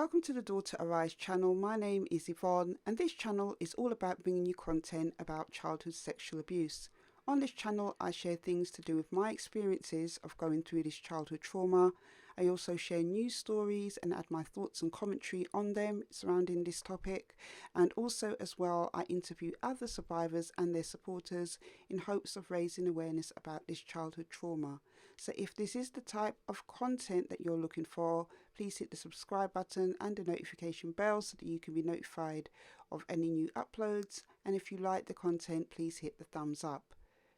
Welcome to the Daughter Arise channel. My name is Yvonne and this channel is all about bringing you content about childhood sexual abuse. On this channel I share things to do with my experiences of going through this childhood trauma. I also share news stories and add my thoughts and commentary on them surrounding this topic, and also as well I interview other survivors and their supporters in hopes of raising awareness about this childhood trauma. So if this is the type of content that you're looking for, please hit the subscribe button and the notification bell so that you can be notified of any new uploads, and if you like the content please hit the thumbs up.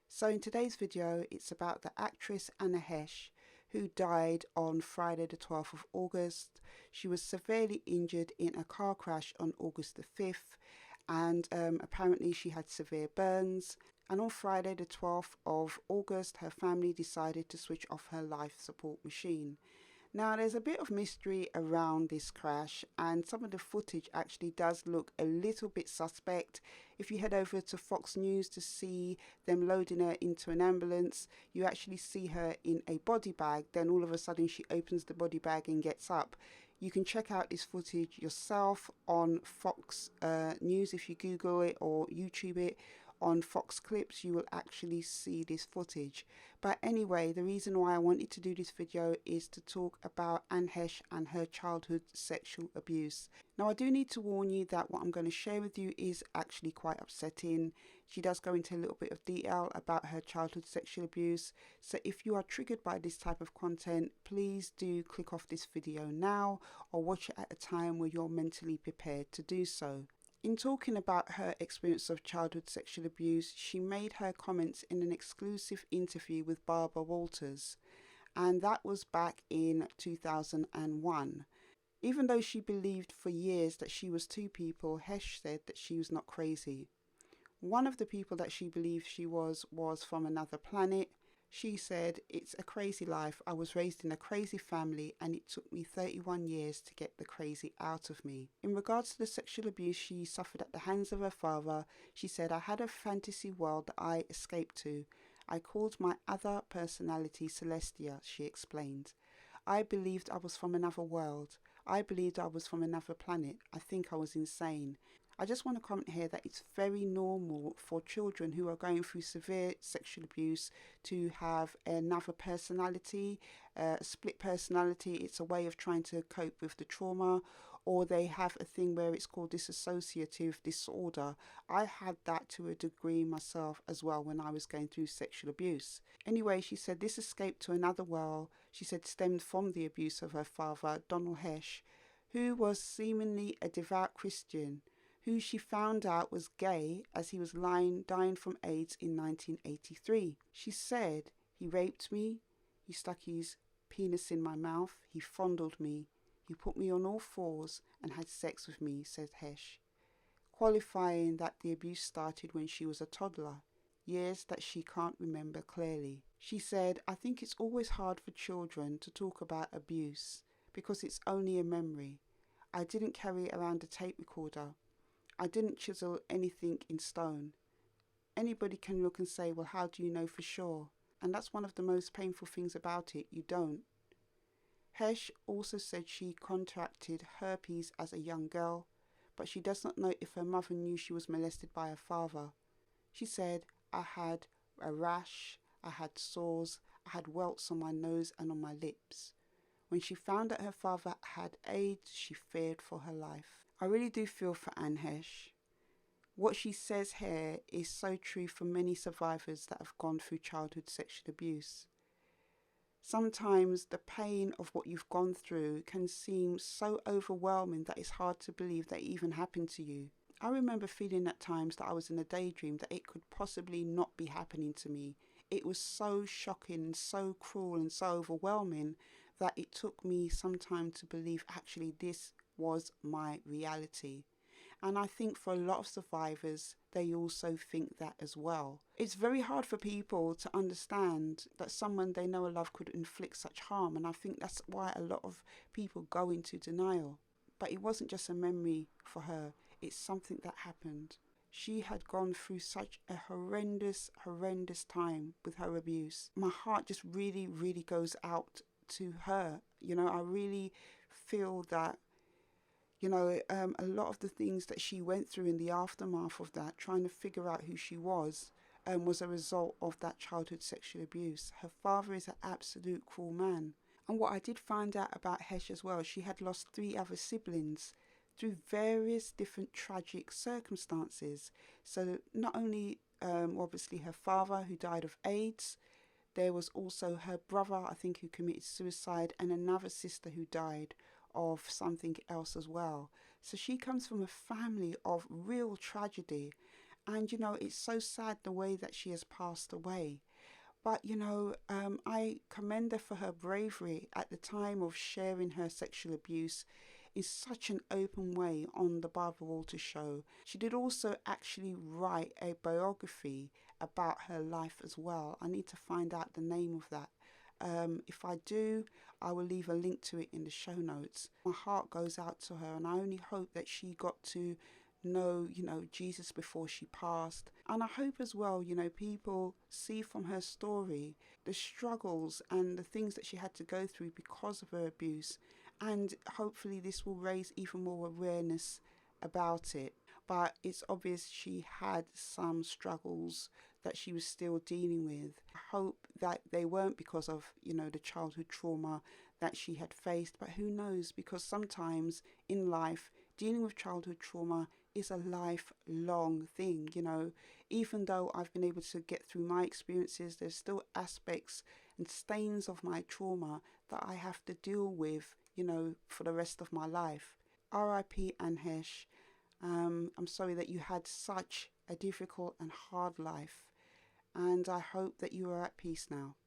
So in today's video it's about the actress Anne Heche, who died on Friday the 12th of August. She was severely injured in a car crash on August the 5th, and apparently she had severe burns. And on Friday the 12th of August her family decided to switch off her life support machine. Now there's a bit of mystery around this crash, and some of the footage actually does look a little bit suspect. If you head over to Fox News to see them loading her into an ambulance, you actually see her in a body bag, then all of a sudden she opens the body bag and gets up. You can check out this footage yourself on Fox News. If you Google it or YouTube it on Fox Clips, you will actually see this footage. But anyway, the reason why I wanted to do this video is to talk about Anne Heche and her childhood sexual abuse. Now I do need to warn you that what I'm going to share with you is actually quite upsetting. She does go into a little bit of detail about her childhood sexual abuse, so if you are triggered by this type of content, please do click off this video now or watch it at a time where you're mentally prepared to do so. In talking about her experience of childhood sexual abuse, she made her comments in an exclusive interview with Barbara Walters, and that was back in 2001. Even though she believed for years that she was two people, Heche said that she was not crazy. One of the people that she believed she was from another planet. She said, "It's a crazy life. I was raised in a crazy family and it took me 31 years to get the crazy out of me." In regards to the sexual abuse she suffered at the hands of her father, she said, "I had a fantasy world that I escaped to. I called my other personality Celestia," she explained. "I believed I was from another world. I believed I was from another planet. I think I was insane." I just want to comment here that it's very normal for children who are going through severe sexual abuse to have another personality, a split personality. It's a way of trying to cope with the trauma, or they have a thing where it's called dissociative disorder. I had that to a degree myself as well when I was going through sexual abuse. Anyway, she said this escape to another world, she said, stemmed from the abuse of her father, Donald Heche, who was seemingly a devout Christian, who she found out was gay as he was dying from AIDS in 1983. She said, "He raped me, he stuck his penis in my mouth, he fondled me, he put me on all fours and had sex with me," said Heche, qualifying that the abuse started when she was a toddler, years that she can't remember clearly. She said, "I think it's always hard for children to talk about abuse because it's only a memory. I didn't carry around a tape recorder. I didn't chisel anything in stone. Anybody can look and say, well, how do you know for sure? And that's one of the most painful things about it, you don't." Heche also said she contracted herpes as a young girl, but she does not know if her mother knew she was molested by her father. She said, "I had a rash, I had sores, I had welts on my nose and on my lips." When she found that her father had AIDS, she feared for her life. I really do feel for Anne Heche. What she says here is so true for many survivors that have gone through childhood sexual abuse. Sometimes the pain of what you've gone through can seem so overwhelming that it's hard to believe that it even happened to you. I remember feeling at times that I was in a daydream, that it could possibly not be happening to me. It was so shocking and so cruel and so overwhelming that it took me some time to believe actually this was my reality. And I think for a lot of survivors, they also think that as well. It's very hard for people to understand that someone they know or love could inflict such harm, and I think that's why a lot of people go into denial. But it wasn't just a memory for her, it's something that happened. She had gone through such a horrendous time with her abuse. My heart just really goes out to her. You know, I really feel that A lot of the things that she went through in the aftermath of that, trying to figure out who she was a result of that childhood sexual abuse. Her father is an absolute cruel man. And what I did find out about Heche as well, she had lost three other siblings through various different tragic circumstances. So not only obviously her father, who died of AIDS, there was also her brother, I think, who committed suicide, and another sister who died of something else as well. So she comes from a family of real tragedy. And, it's so sad the way that she has passed away. But, I commend her for her bravery at the time of sharing her sexual abuse in such an open way on the Barbara Walters show. She did also actually write a biography about her life as well. I need to find out the name of that. If I do, I will leave a link to it in the show notes. My heart goes out to her, and I only hope that she got to know, Jesus before she passed. And I hope as well, people see from her story the struggles and the things that she had to go through because of her abuse. And hopefully this will raise even more awareness about it. But it's obvious she had some struggles that she was still dealing with. I hope that they weren't because of, the childhood trauma that she had faced. But who knows? Because sometimes in life, dealing with childhood trauma is a lifelong thing. Even though I've been able to get through my experiences, there's still aspects and stains of my trauma that I have to deal with, for the rest of my life. R.I.P. Anne Heche. I'm sorry that you had such a difficult and hard life, and I hope that you are at peace now.